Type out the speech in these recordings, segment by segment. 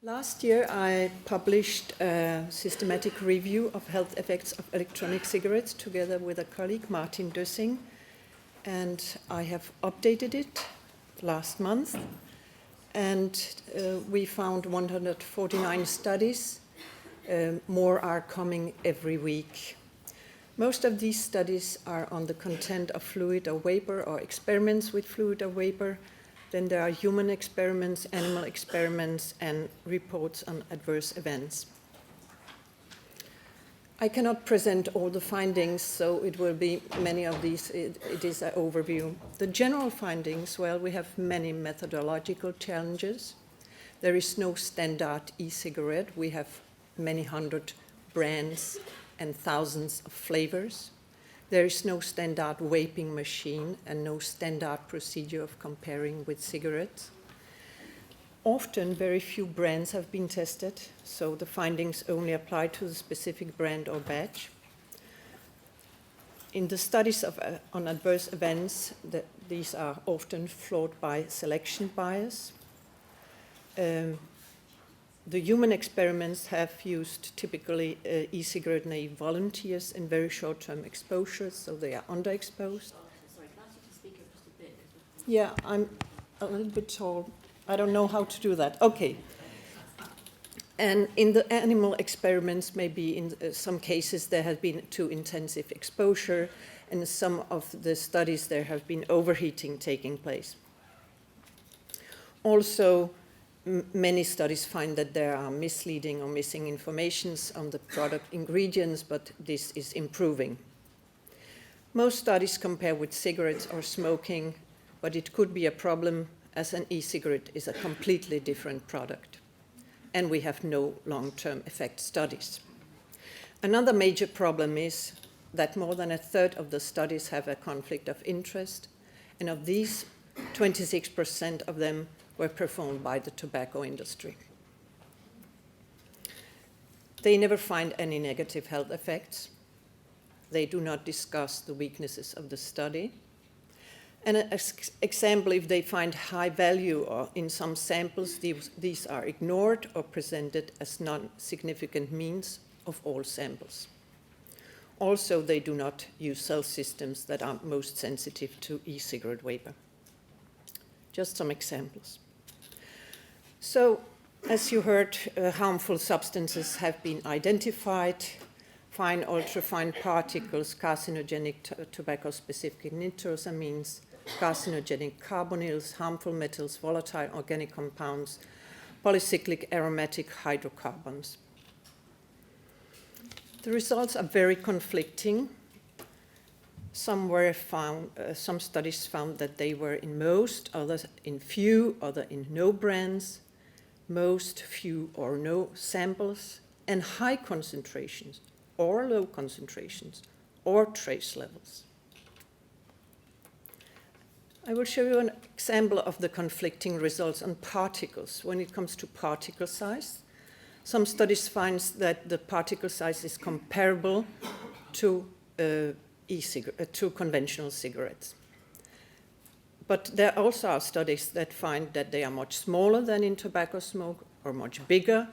Last year, I published a systematic review of health effects of electronic cigarettes together with a colleague, Martin Dössing, and I have updated it last month. And we found 149 studies. More are coming every week. Most of these studies are on the content of fluid or vapor or experiments with fluid or vapor. Then there are human experiments, animal experiments, and reports on adverse events. I cannot present all the findings, so it will be many of these. It is an overview. The general findings, well, we have many methodological challenges. There is no standard e-cigarette. We have many hundred brands and thousands of flavors. There is no standard vaping machine and no standard procedure of comparing with cigarettes. Often, very few brands have been tested, so the findings only apply to the specific brand or batch. In the studies on adverse events, these are often flawed by selection bias. The human experiments have used typically e-cigarette naive volunteers in very short-term exposures, so they are underexposed. Sorry, can I ask you to speak up just a bit? Yeah, I'm a little bit tall. I don't know how to do that. Okay. And in the animal experiments, maybe in some cases there has been too intensive exposure, and in some of the studies there have been overheating taking place. Also, many studies find that there are misleading or missing informations on the product ingredients, but this is improving. Most studies compare with cigarettes or smoking, but it could be a problem as an e-cigarette is a completely different product, and we have no long-term effect studies. Another major problem is that more than a third of the studies have a conflict of interest, and of these, 26% of them were performed by the tobacco industry. They never find any negative health effects. They do not discuss the weaknesses of the study. And an example, if they find high value or in some samples, these are ignored or presented as non-significant means of all samples. Also, they do not use cell systems that are most sensitive to e-cigarette vapor. Just some examples. So, as you heard, harmful substances have been identified, fine, ultrafine particles, carcinogenic tobacco-specific nitrosamines, carcinogenic carbonyls, harmful metals, volatile organic compounds, polycyclic aromatic hydrocarbons. The results are very conflicting. Some studies found that they were in most, others in few, others in no brands, most, few, or no samples, and high concentrations, or low concentrations, or trace levels. I will show you an example of the conflicting results on particles. When it comes to particle size, some studies find that the particle size is comparable to conventional cigarettes. But there also are studies that find that they are much smaller than in tobacco smoke, or much bigger,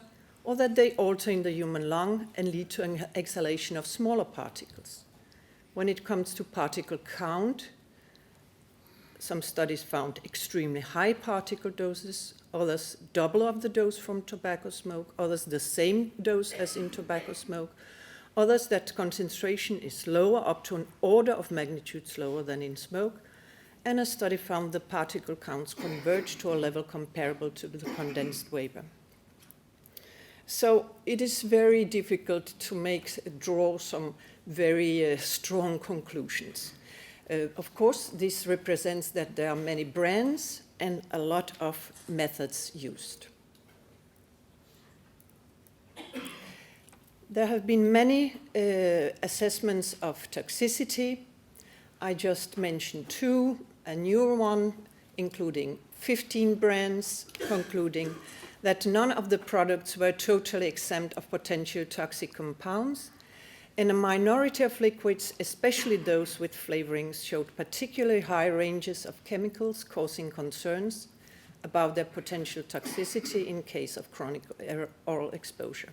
or that they alter in the human lung and lead to an exhalation of smaller particles. When it comes to particle count, some studies found extremely high particle doses, others double of the dose from tobacco smoke, others the same dose as in tobacco smoke, others that concentration is lower, up to an order of magnitude lower than in smoke, and a study found the particle counts converge to a level comparable to the condensed vapor. So it is very difficult to draw some very strong conclusions. Of course, this represents that there are many brands and a lot of methods used. There have been many assessments of toxicity. I just mentioned two, a newer one, including 15 brands, concluding that none of the products were totally exempt of potential toxic compounds, and a minority of liquids, especially those with flavorings, showed particularly high ranges of chemicals causing concerns, about their potential toxicity in case of chronic oral exposure.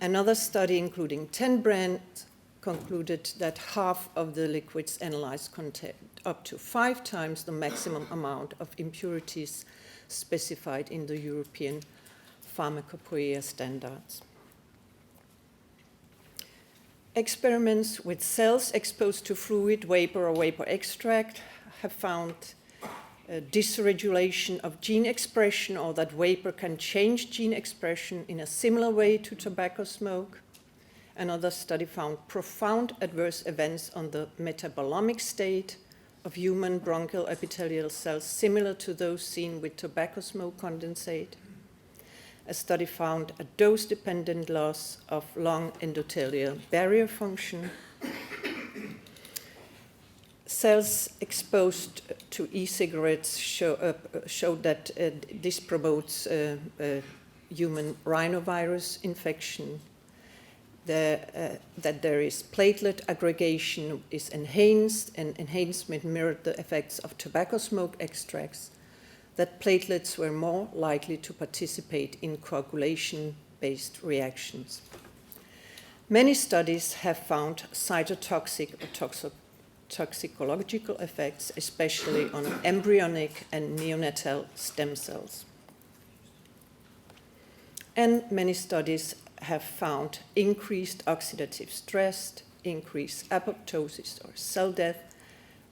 Another study, including 10 brands, concluded that half of the liquids analyzed contained up to 5 times the maximum amount of impurities specified in the European Pharmacopoeia standards. Experiments with cells exposed to fluid, vapor, or vapor extract have found dysregulation of gene expression, or that vapor can change gene expression in a similar way to tobacco smoke. Another study found profound adverse events on the metabolomic state of human bronchial epithelial cells, similar to those seen with tobacco smoke condensate. A study found a dose-dependent loss of lung endothelial barrier function. Cells exposed to e-cigarettes showed that this promotes human rhinovirus infection. That there is platelet aggregation is enhanced, and enhancement mirrored the effects of tobacco smoke extracts, that platelets were more likely to participate in coagulation-based reactions. Many studies have found cytotoxic or toxicological effects, especially on embryonic and neonatal stem cells. And many studies have found increased oxidative stress, increased apoptosis or cell death,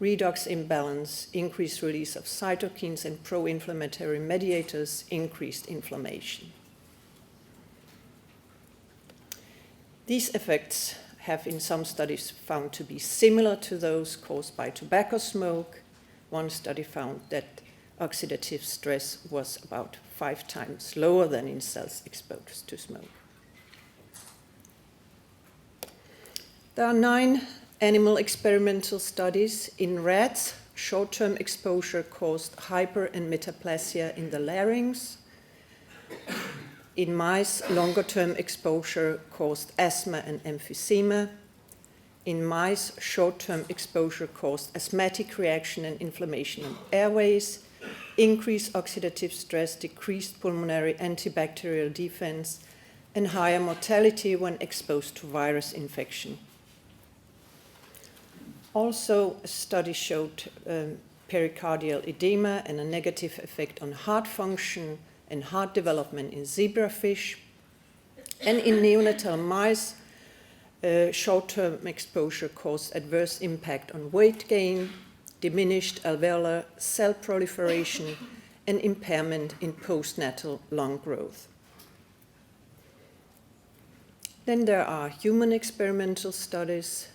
redox imbalance, increased release of cytokines and pro-inflammatory mediators, increased inflammation. These effects have in some studies found to be similar to those caused by tobacco smoke. One study found that oxidative stress was about 5 times lower than in cells exposed to smoke. There are 9 animal experimental studies. In rats, short-term exposure caused hyper and metaplasia in the larynx. In mice, longer-term exposure caused asthma and emphysema. In mice, short-term exposure caused asthmatic reaction and inflammation of airways, increased oxidative stress, decreased pulmonary antibacterial defense, and higher mortality when exposed to virus infection. Also, a study showed pericardial edema and a negative effect on heart function and heart development in zebrafish. And in neonatal mice, short-term exposure caused adverse impact on weight gain, diminished alveolar cell proliferation, and impairment in postnatal lung growth. Then there are human experimental studies.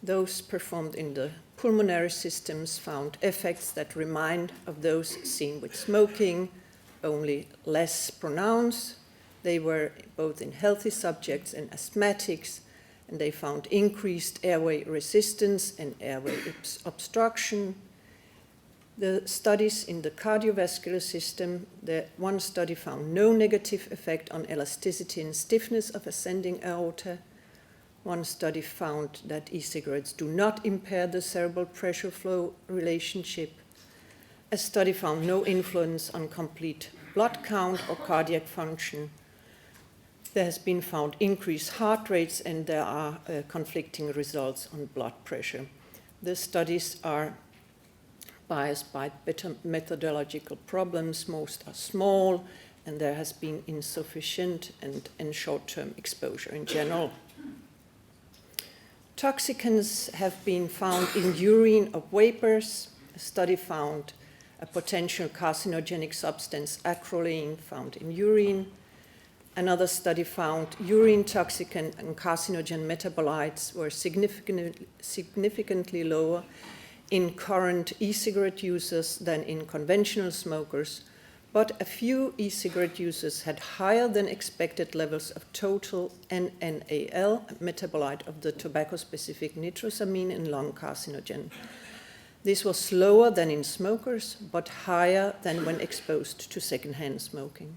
Those performed in the pulmonary systems found effects that remind of those seen with smoking, only less pronounced. They were both in healthy subjects and asthmatics, and they found increased airway resistance and airway obstruction. The studies in the cardiovascular system, one study found no negative effect on elasticity and stiffness of ascending aorta. One study found that e-cigarettes do not impair the cerebral pressure flow relationship. A study found no influence on complete blood count or cardiac function. There has been found increased heart rates, and there are conflicting results on blood pressure. The studies are biased by methodological problems. Most are small, and there has been insufficient and short-term exposure in general. Toxicants have been found in urine of vapors. A study found a potential carcinogenic substance, acrolein, found in urine. Another study found urine toxicant and carcinogen metabolites were significantly lower in current e-cigarette users than in conventional smokers, but a few e-cigarette users had higher than expected levels of total NNAL, metabolite of the tobacco-specific nitrosamine and lung carcinogen. This was lower than in smokers, but higher than when exposed to secondhand smoking.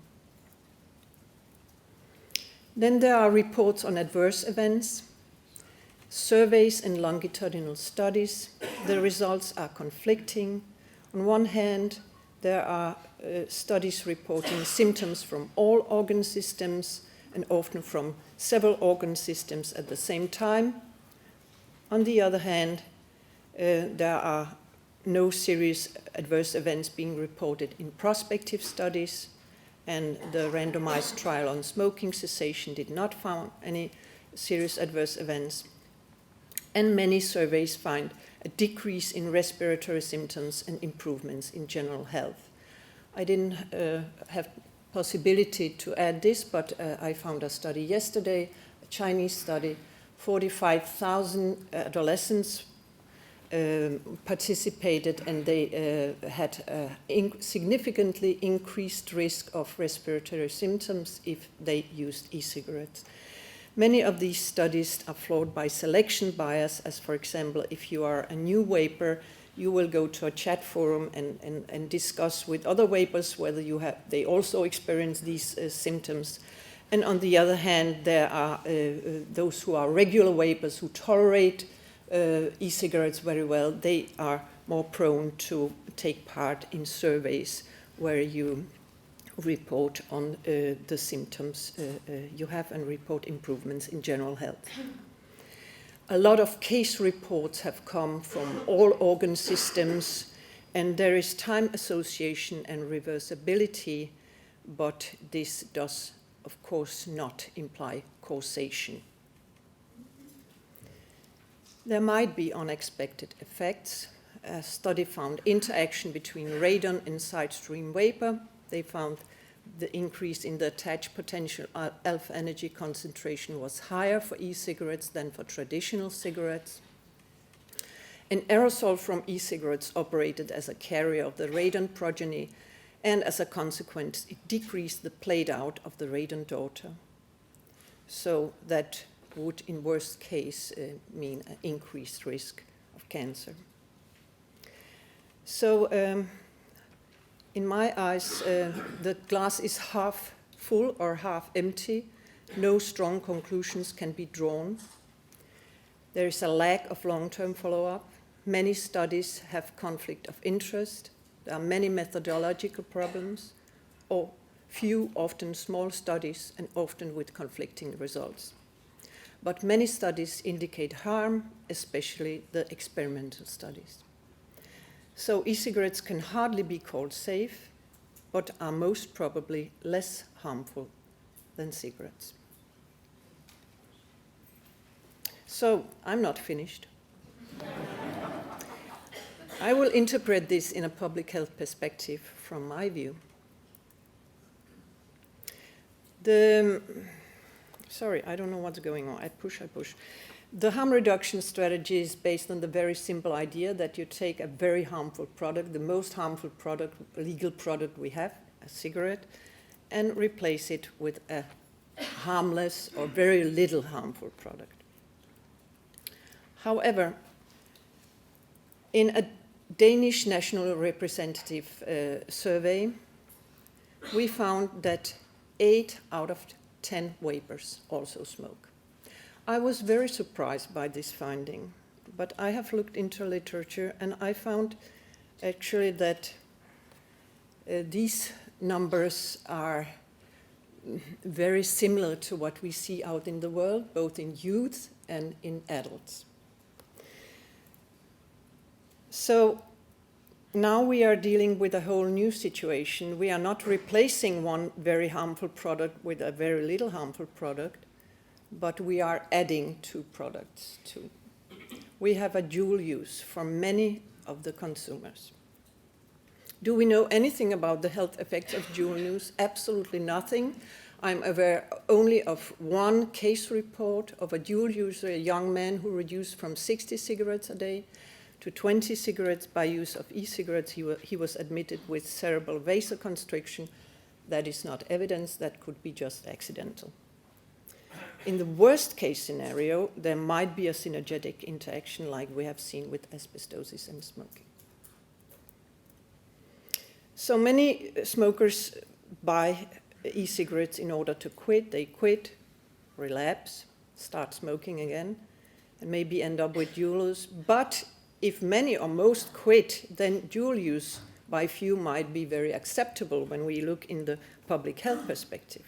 Then there are reports on adverse events, surveys and longitudinal studies. The results are conflicting. On one hand, There are studies reporting symptoms from all organ systems and often from several organ systems at the same time. On the other hand, there are no serious adverse events being reported in prospective studies, and the randomized trial on smoking cessation did not find any serious adverse events. And many surveys find a decrease in respiratory symptoms and improvements in general health. I didn't have possibility to add this, but I found a study yesterday, a Chinese study, 45,000 adolescents participated, and they had significantly increased risk of respiratory symptoms if they used e-cigarettes. Many of these studies are flawed by selection bias, as for example, if you are a new vaper, you will go to a chat forum and discuss with other vapers whether they also experience these symptoms. And on the other hand, there are those who are regular vapers who tolerate e-cigarettes very well. They are more prone to take part in surveys where you report on the symptoms you have and report improvements in general health. A lot of case reports have come from all organ systems, and there is time association and reversibility, but this does, of course, not imply causation. There might be unexpected effects. A study found interaction between radon and side stream vapor. They found the increase in the attached potential alpha energy concentration was higher for e-cigarettes than for traditional cigarettes. An aerosol from e-cigarettes operated as a carrier of the radon progeny, and as a consequence, it decreased the played out of the radon daughter. So that would, in worst case, mean an increased risk of cancer. So, in my eyes, the glass is half full or half empty. No strong conclusions can be drawn. There is a lack of long-term follow-up. Many studies have conflict of interest. There are many methodological problems, or few, often small studies, and often with conflicting results. But many studies indicate harm, especially the experimental studies. So e-cigarettes can hardly be called safe, but are most probably less harmful than cigarettes. So I'm not finished. I will interpret this in a public health perspective from my view. Sorry, I don't know what's going on. I push. The harm reduction strategy is based on the very simple idea that you take a very harmful product, the most harmful product, legal product we have, a cigarette, and replace it with a harmless or very little harmful product. However, in a Danish national representative survey, we found that 8 out of 10 vapers also smoke. I was very surprised by this finding, but I have looked into literature and I found actually that these numbers are very similar to what we see out in the world, both in youth and in adults. So now we are dealing with a whole new situation. We are not replacing one very harmful product with a very little harmful product, but we are adding 2 products too. We have a dual use for many of the consumers. Do we know anything about the health effects of dual use? Absolutely nothing. I'm aware only of one case report of a dual user, a young man who reduced from 60 cigarettes a day to 20 cigarettes by use of e-cigarettes. He was admitted with cerebral vasoconstriction. That is not evidence, that could be just accidental. In the worst case scenario, there might be a synergetic interaction like we have seen with asbestosis and smoking. So many smokers buy e-cigarettes in order to quit. They quit, relapse, start smoking again, and maybe end up with dual use. But if many or most quit, then dual use by few might be very acceptable when we look in the public health perspective.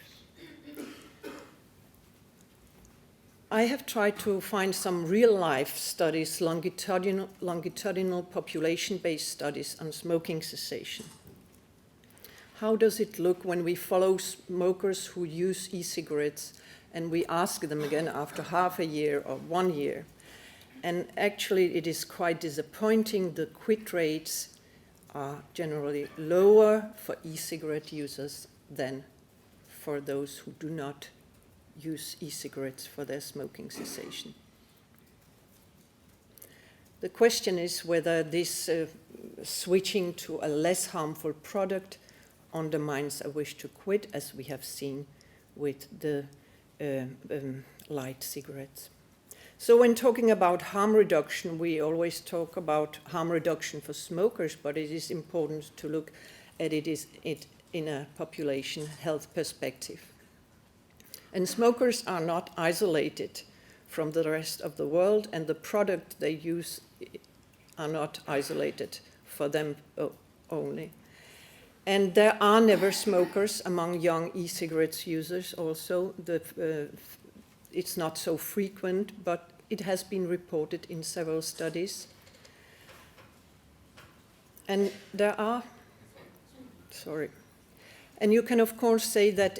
I have tried to find some real-life studies, longitudinal population-based studies on smoking cessation. How does it look when we follow smokers who use e-cigarettes and we ask them again after half a year or 1 year? And actually it is quite disappointing. The quit rates are generally lower for e-cigarette users than for those who do not use e-cigarettes for their smoking cessation. The question is whether this switching to a less harmful product undermines a wish to quit, as we have seen with the light cigarettes. So when talking about harm reduction, we always talk about harm reduction for smokers, but it is important to look at it in a population health perspective. And smokers are not isolated from the rest of the world, and the product they use are not isolated for them only. And there are never smokers among young e-cigarettes users also. It's not so frequent, but it has been reported in several studies. And and you can of course say that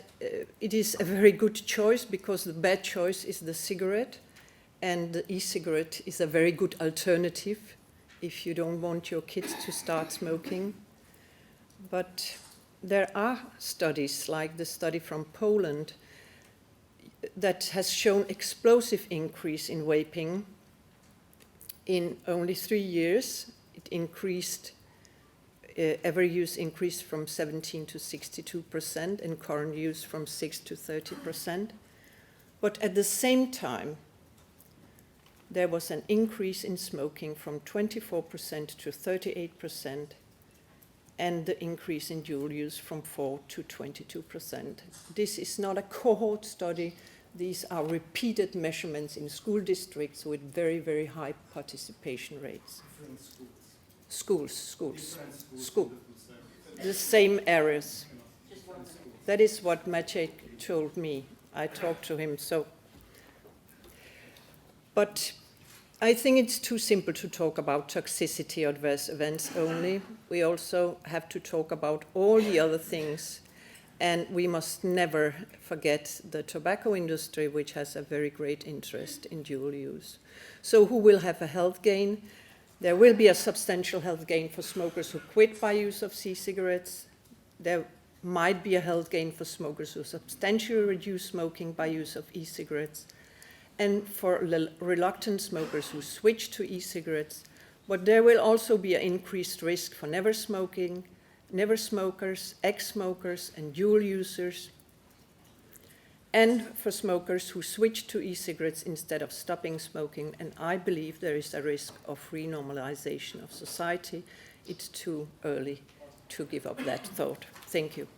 it is a very good choice because the bad choice is the cigarette, and the e-cigarette is a very good alternative if you don't want your kids to start smoking. But there are studies, like the study from Poland, that has shown explosive increase in vaping. In only 3 years, it increased, every use increased from 17 to 62%, and current use from 6 to 30%. But at the same time, there was an increase in smoking from 24% to 38%, and the increase in dual use from 4 to 22%. This is not a cohort study. These are repeated measurements in school districts with very, very high participation rates. Schools. The same areas. That is what Maciej told me. I talked to him, so. But I think it's too simple to talk about toxicity or adverse events only. We also have to talk about all the other things, and we must never forget the tobacco industry, which has a very great interest in dual use. So who will have a health gain? There will be a substantial health gain for smokers who quit by use of e-cigarettes. There might be a health gain for smokers who substantially reduce smoking by use of e-cigarettes, and for reluctant smokers who switch to e-cigarettes. But there will also be an increased risk for never smokers, ex-smokers, and dual users, and for smokers who switch to e-cigarettes instead of stopping smoking. And I believe there is a risk of renormalization of society. It's too early to give up that thought. Thank you.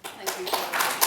Thank you.